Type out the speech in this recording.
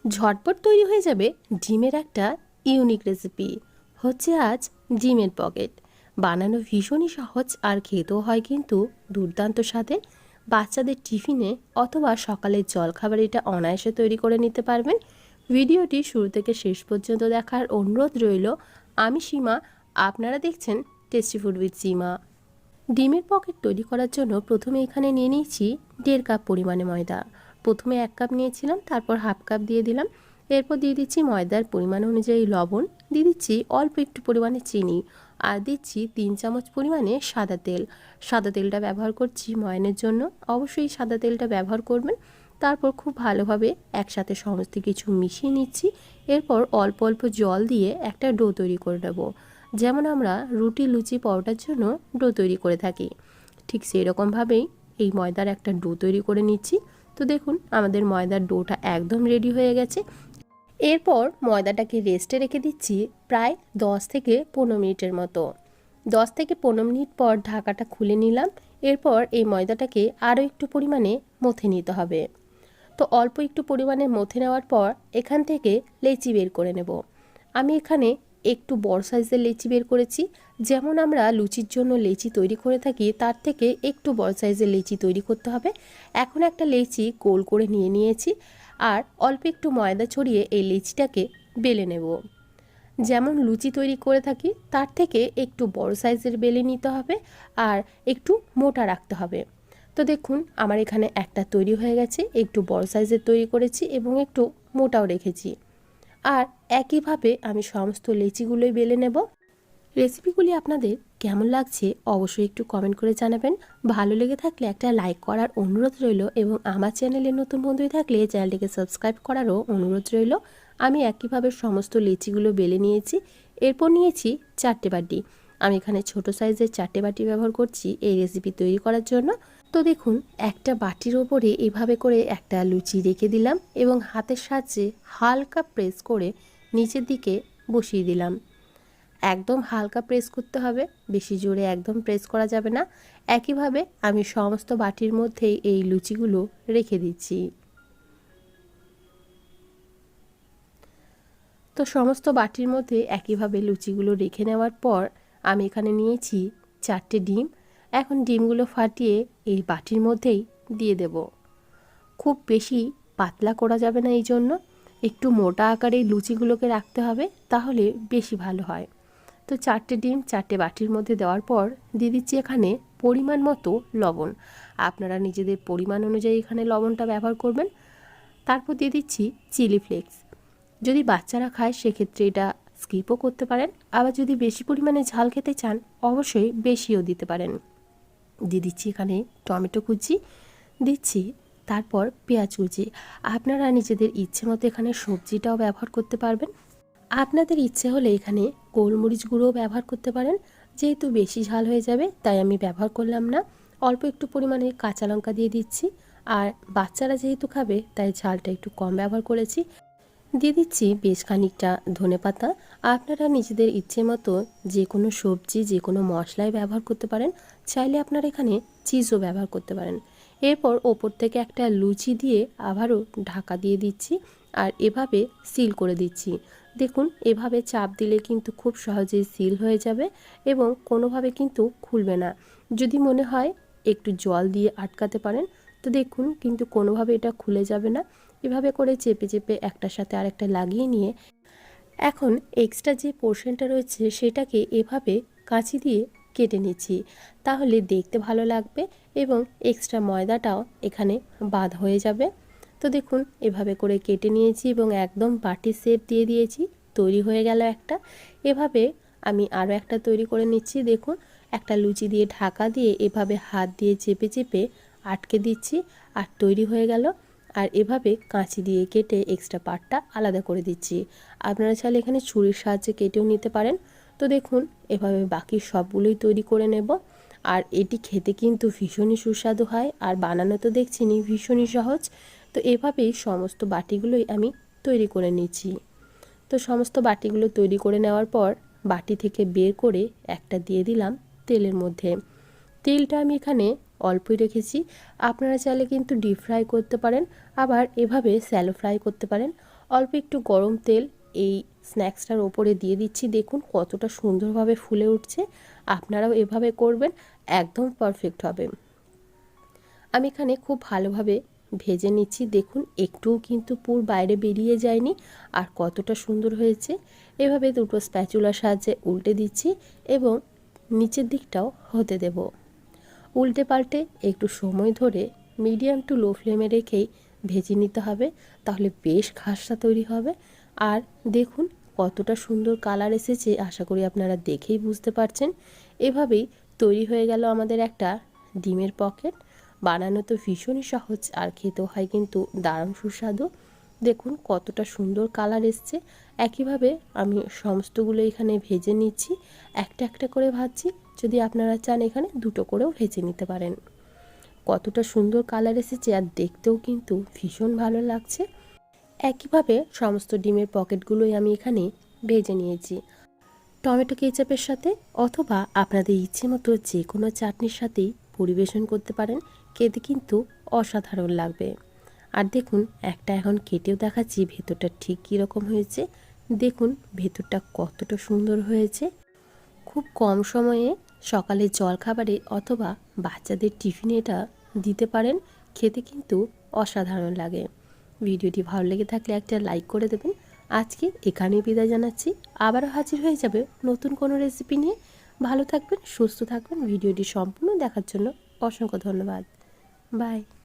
ঝটপট তৈরি হয়ে যাবে ডিমের একটা ইউনিক রেসিপি। হচ্ছে আজ ডিমের পকেট। বানানো ভীষণই সহজ আর খেতেও হয় কিন্তু দুর্দান্ত স্বাদের। বাচ্চাদের টিফিনে অথবা সকালের জলখাবার এটা অনায়াসে তৈরি করে নিতে পারবেন। ভিডিওটি শুরু থেকে শেষ পর্যন্ত দেখার অনুরোধ রইল। আমি সীমা, আপনারা দেখছেন টেস্টি ফুড উইথ সীমা। ডিমের পকেট তৈরি করার জন্য প্রথমে এখানে নিয়ে নিয়েছি 1.5 কাপ পরিমাণে ময়দা। প্রথমে 1 কাপ নিয়েছিলাম, তারপর হাফ কাপ দিয়ে দিলাম। এরপর দিয়ে দিচ্ছি ময়দার পরিমাণ অনুযায়ী লবণ, দিয়ে দিচ্ছি অল্প একটু পরিমাণে চিনি, আর দিচ্ছি 3 চামচ পরিমাণে সাদা তেল। সাদা তেলটা ব্যবহার করছি ময়ানের জন্য, অবশ্যই সাদা তেলটা ব্যবহার করবেন। তারপর খুব ভালোভাবে একসাথে সমস্ত কিছু মিশিয়ে নিচ্ছি। এরপর অল্প অল্প জল দিয়ে একটা ডো তৈরি করে নেব, যেমন আমরা রুটি, লুচি, পরোটার জন্য ডো তৈরি করে থাকি। ঠিক সেই রকমভাবেই এই ময়দার একটা ডো তৈরি করে নিচ্ছি। তো দেখুন আমাদের ময়দার ডোটা একদম রেডি হয়ে গেছে। এরপর ময়দাটাকে রেস্টে রেখে দিচ্ছি প্রায় 10 থেকে 15 মিনিটের মতো। 10 থেকে 15 মিনিট পর ঢাকাটা খুলে নিলাম। এরপর এই ময়দাটাকে আরও একটু পরিমাণে মথে নিতে হবে। তো অল্প একটু পরিমাণে মথে নেওয়ার পর এখান থেকে লেচি বের করে নেব। আমি এখানে একটু বড় সাইজের লেচি বের করেছি। যেমন আমরা লুচির জন্য লেচি তৈরি করে থাকি, তার থেকে একটু বড় সাইজের লেচি তৈরি করতে হবে। এখন একটা লেচি গোল করে নিয়ে নিয়েছি, আর অল্প একটু ময়দা ছড়িয়ে এই লেচিটাকে বেলে নেব। যেমন লুচি তৈরি করে থাকি তার থেকে একটু বড় সাইজের বেলে নিতে হবে, আর একটু মোটা রাখতে হবে। তো দেখুন আমার এখানে একটা তৈরি হয়ে গেছে, একটু বড় সাইজের তৈরি করেছি এবং একটু মোটাও রেখেছি। আর একইভাবে আমি সমস্ত লেচিগুলোই বেলে নেব। রেসিপিগুলি আপনাদের কেমন লাগছে অবশ্যই একটু কমেন্ট করে জানাবেন। ভালো লেগে থাকলে একটা লাইক করার অনুরোধ রইল, এবং আমার চ্যানেলে নতুন বন্ধু থাকলে চ্যানেলটিকে সাবস্ক্রাইব করারও অনুরোধ রইল। আমি একইভাবে সমস্ত লেচিগুলো বেলে নিয়েছি। এরপর নিয়েছি 4টে বাটি। আমি এখানে ছোট সাইজের 4টে বাটি ব্যবহার করছি এই রেসিপি তৈরি করার জন্য। তো দেখুন একটা বাটির ওপরে এভাবে করে একটা লুচি রেখে দিলাম এবং হাতের সাহায্যে হালকা প্রেস করে নিচের দিকে বসিয়ে দিলাম। একদম হালকা প্রেস করতে হবে, বেশি জোরে একদম প্রেস করা যাবে না। একইভাবে আমি সমস্ত বাটির মধ্যেই এই লুচিগুলো রেখে দিচ্ছি। তো সমস্ত বাটির মধ্যে একইভাবে লুচিগুলো রেখে নেওয়ার পর আমি এখানে নিয়েছি 4টে ডিম। এখন ডিমগুলো ফাটিয়ে এই বাটির মধ্যেই দিয়ে দেব। খুব বেশি পাতলা করা যাবে না, এই জন্য একটু মোটা আকারে লুচিগুলোকে রাখতে হবে, তাহলে বেশি ভালো হয়। তো 4টে ডিম 4টে বাটির মধ্যে দেওয়ার পর দিয়ে দিচ্ছি এখানে পরিমাণ মতো লবণ। আপনারা নিজেদের পরিমাণ অনুযায়ী এখানে লবণটা ব্যবহার করবেন। তারপর দিয়ে দিচ্ছি চিলি ফ্লেক্স। যদি বাচ্চারা খায় সেক্ষেত্রে এটা স্কিপও করতে পারেন, আবার যদি বেশি পরিমাণে ঝাল খেতে চান অবশ্যই বেশিও দিতে পারেন। দিয়ে দিচ্ছি এখানে টমেটো কুচি, দিচ্ছি তারপর পেঁয়াজ কুচি। আপনারা নিজেদের ইচ্ছে মতো এখানে সবজিটাও ব্যবহার করতে পারবেন। আপনাদের ইচ্ছে হলে এখানে গোলমরিচ গুঁড়োও ব্যবহার করতে পারেন। যেহেতু বেশি ঝাল হয়ে যাবে তাই আমি ব্যবহার করলাম না। অল্প একটু পরিমাণে কাঁচা লঙ্কা দিয়ে দিচ্ছি, আর বাচ্চারা যেহেতু খাবে তাই ঝালটা একটু কম ব্যবহার করেছি। দিয়ে দিচ্ছি বেশ খানিকটা ধনেপাতা। আপনারা নিজেদের ইচ্ছে মতো যে কোনো সবজি, যে কোনো মশলাই ব্যবহার করতে পারেন। চাইলে আপনারা এখানে চিজও ব্যবহার করতে পারেন। এরপর ওপর থেকে একটা লুচি দিয়ে আবারও ঢাকা দিয়ে দিচ্ছি, আর এভাবে সিল করে দিচ্ছি। দেখুন এভাবে চাপ দিলে কিন্তু খুব সহজেই সিল হয়ে যাবে এবং কোনোভাবে কিন্তু খুলবে না। যদি মনে হয় একটু জল দিয়ে আটকাতে পারেন। তো দেখুন কিন্তু কোনোভাবে এটা খুলে যাবে না। এভাবে করে চেপে চেপে একটার সাথে আরেকটা লাগিয়ে নিয়ে এখন এক্সট্রা যে পোর্শনটা রয়েছে সেটাকে এভাবে কাঁচি দিয়ে কেটে নিচ্ছি, তাহলে দেখতে ভালো লাগবে এবং এক্সট্রা ময়দাটাও এখানে বাদ হয়ে যাবে। তো দেখুন এভাবে করে কেটে নিয়েছি এবং একদম বাটি শেপ দিয়ে দিয়েছি। তৈরি হয়ে গেল একটা। এভাবে আমি আরও একটা তৈরি করে নিচ্ছি। দেখুন একটা লুচি দিয়ে ঢাকা দিয়ে এভাবে হাত দিয়ে চেপে চেপে আটকে দিচ্ছি, আর তৈরি হয়ে গেল। আর এভাবে কাঁচি দিয়ে কেটে এক্সট্রা পার্টটা আলাদা করে দিচ্ছি। আপনারা চাইলে এখানে ছুরির সাহায্যে কেটেও নিতে পারেন। তো দেখুন এভাবে বাকি সবগুলোই তৈরি করে নেব। আর এটি খেতে কিন্তু ভীষণই সুস্বাদু হয়, আর বানানো তো দেখছেনই ভীষণই সহজ। তো এভাবেই সমস্ত বাটিগুলোই আমি তৈরি করে নিচ্ছি। তো সমস্ত বাটিগুলো তৈরি করে নেওয়ার পর বাটি থেকে বের করে একটা দিয়ে দিলাম তেলের মধ্যে। তেলটা আমি এখানে অল্পই রেখেছি। আপনারা চাইলে কিন্তু ডিপ ফ্রাই করতে পারেন, আবার এভাবে স্যালো ফ্রাই করতে পারেন। অল্প একটু গরম তেল এই স্ন্যাক্সটার ওপরে দিয়ে দিচ্ছি। দেখুন কতটা সুন্দরভাবে ফুলে উঠছে। আপনারাও এভাবে করবেন, একদম পারফেক্ট হবে। আমি এখানে খুব ভালোভাবে ভেজে নিচ্ছি। দেখুন একটুও কিন্তু পুর বাইরে বেরিয়ে যায়নি, আর কতটা সুন্দর হয়েছে। এভাবে দুটো স্প্যাচুলার সাহায্যে উল্টে দিচ্ছি এবং নিচের দিকটাও হতে দেব। উল্টে পাল্টে একটু সময় ধরে মিডিয়াম টু লো ফ্লেমে রেখেই ভেজে নিতে হবে, তাহলে বেশ খাস্তা তৈরি হবে। আর দেখুন কতটা সুন্দর কালার এসেছে, আশা করি আপনারা দেখেই বুঝতে পারছেন। এভাবেই তৈরি হয়ে গেল আমাদের একটা ডিমের পকেট। বানানো তো ভীষণই সহজ, আর খেতেও হয় কিন্তু দারুণ সুস্বাদু। দেখুন কতটা সুন্দর কালার এসছে। একইভাবে আমি সমস্তগুলো এখানে ভেজে নিচ্ছি, একটা একটা করে ভাজছি। যদি আপনারা চান এখানে দুটো করেও ভেজে নিতে পারেন। কতটা সুন্দর কালার এসেছে, আর দেখতেও কিন্তু ভীষণ ভালো লাগছে। একইভাবে সমস্ত ডিমের পকেটগুলোই আমি এখানে ভেজে নিয়েছি। টমেটো কেচাপের সাথে অথবা আপনাদের ইচ্ছে মতো যে কোনো চাটনির সাথেই পরিবেশন করতে পারেন, খেতে কিন্তু অসাধারণ লাগবে। আর দেখুন একটা এখন কেটেও দেখাচ্ছি ভেতরটা ঠিক কীরকম হয়েছে। দেখুন ভেতরটা কতটা সুন্দর হয়েছে। খুব কম সময়ে সকালে জলখাবারে অথবা বাচ্চাদের টিফিনে এটা দিতে পারেন, খেতে কিন্তু অসাধারণ লাগে। ভিডিওটি ভালো লেগে থাকলে একটা লাইক করে দেবেন। আজকে এখানেই বিদায় জানাচ্ছি, আবারও হাজির হয়ে যাবে নতুন কোনো রেসিপি নিয়ে। ভালো থাকবেন, সুস্থ থাকবেন। ভিডিওটি সম্পূর্ণ দেখার জন্য অসংখ্য ধন্যবাদ। বাই।